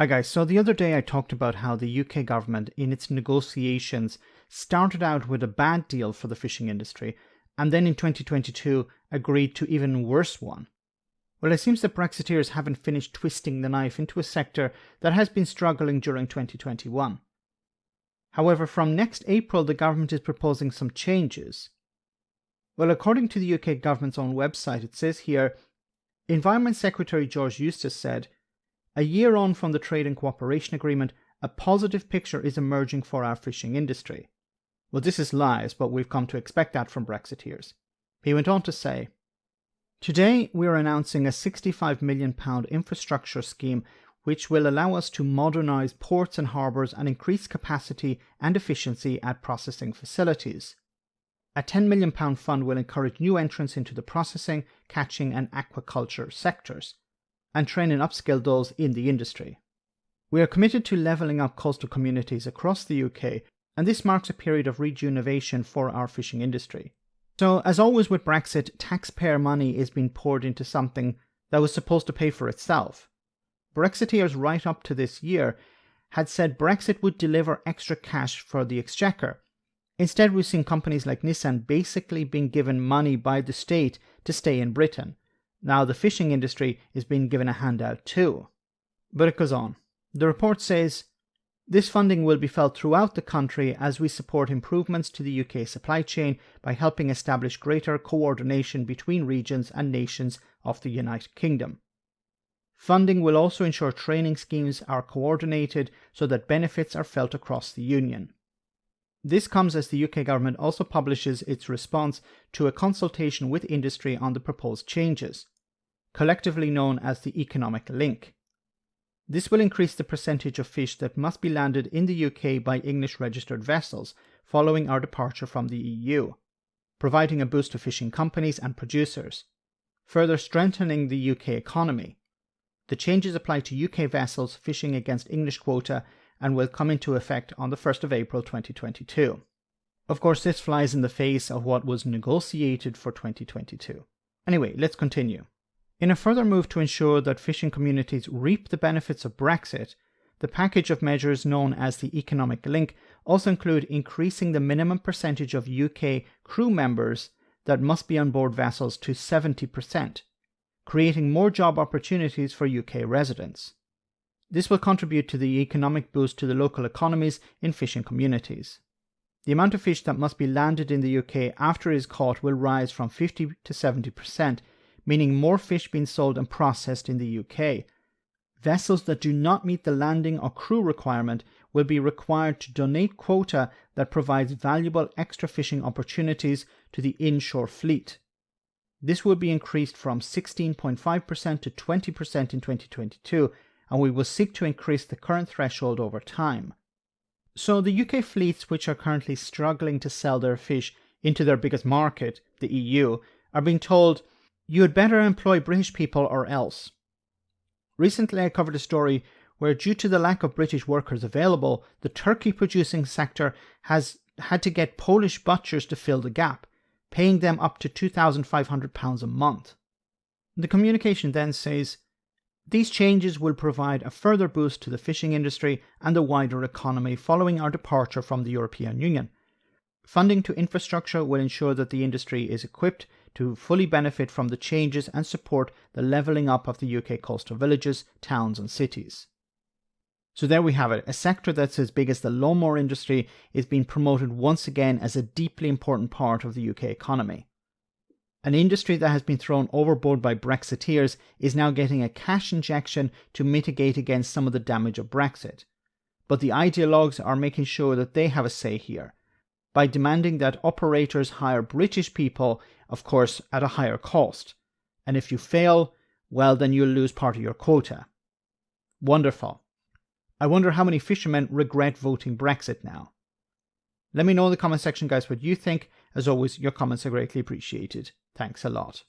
Hi guys, so the other day I talked about how the UK government in its negotiations started out with a bad deal for the fishing industry and then in 2022 agreed to even worse one. Well, it seems that Brexiteers haven't finished twisting the knife into a sector that has been struggling during 2021. However, from next April the government is proposing some changes. Well, according to the UK government's own website, it says here, Environment Secretary George Eustice said, "A year on from the Trade and Cooperation Agreement, a positive picture is emerging for our fishing industry." Well, this is lies, but we've come to expect that from Brexiteers. He went on to say, "Today we are announcing a £65 million infrastructure scheme which will allow us to modernise ports and harbours and increase capacity and efficiency at processing facilities. A £10 million fund will encourage new entrants into the processing, catching and aquaculture sectors, and train and upskill those in the industry. We are committed to levelling up coastal communities across the UK, and this marks a period of rejuvenation for our fishing industry." So, as always with Brexit, taxpayer money is being poured into something that was supposed to pay for itself. Brexiteers right up to this year had said Brexit would deliver extra cash for the exchequer. Instead, we've seen companies like Nissan basically being given money by the state to stay in Britain. Now the fishing industry is being given a handout too. But it goes on. The report says, "This funding will be felt throughout the country as we support improvements to the UK supply chain by helping establish greater coordination between regions and nations of the United Kingdom. Funding will also ensure training schemes are coordinated so that benefits are felt across the Union." This comes as the UK government also publishes its response to a consultation with industry on the proposed changes, collectively known as the economic link. This will increase the percentage of fish that must be landed in the UK by English registered vessels following our departure from the EU, providing a boost to fishing companies and producers, further strengthening the UK economy. The changes apply to UK vessels fishing against English quota and will come into effect on the 1st of April 2022. Of course, this flies in the face of what was negotiated for 2022. Anyway, let's continue. In a further move to ensure that fishing communities reap the benefits of Brexit, the package of measures known as the economic link also include increasing the minimum percentage of UK crew members that must be on board vessels to 70%, creating more job opportunities for UK residents. This will contribute to the economic boost to the local economies in fishing communities. The amount of fish that must be landed in the UK after it is caught will rise from 50 to 70%, meaning more fish being sold and processed in the UK. Vessels that do not meet the landing or crew requirement will be required to donate quota that provides valuable extra fishing opportunities to the inshore fleet. This will be increased from 16.5% to 20% in 2022, and we will seek to increase the current threshold over time. So the UK fleets, which are currently struggling to sell their fish into their biggest market, the EU, are being told, "You had better employ British people or else." Recently I covered a story where, due to the lack of British workers available, the turkey producing sector has had to get Polish butchers to fill the gap, paying them up to £2,500 a month. The communication then says, "These changes will provide a further boost to the fishing industry and the wider economy following our departure from the European Union. Funding to infrastructure will ensure that the industry is equipped to fully benefit from the changes and support the levelling up of the UK coastal villages, towns and cities." So there we have it. A sector that's as big as the lawnmower industry is being promoted once again as a deeply important part of the UK economy. An industry that has been thrown overboard by Brexiteers is now getting a cash injection to mitigate against some of the damage of Brexit. But the ideologues are making sure that they have a say here, by demanding that operators hire British people, of course at a higher cost. And if you fail, well then you'll lose part of your quota. Wonderful. I wonder how many fishermen regret voting Brexit now. Let me know in the comment section, guys, what you think. As always, your comments are greatly appreciated. Thanks a lot.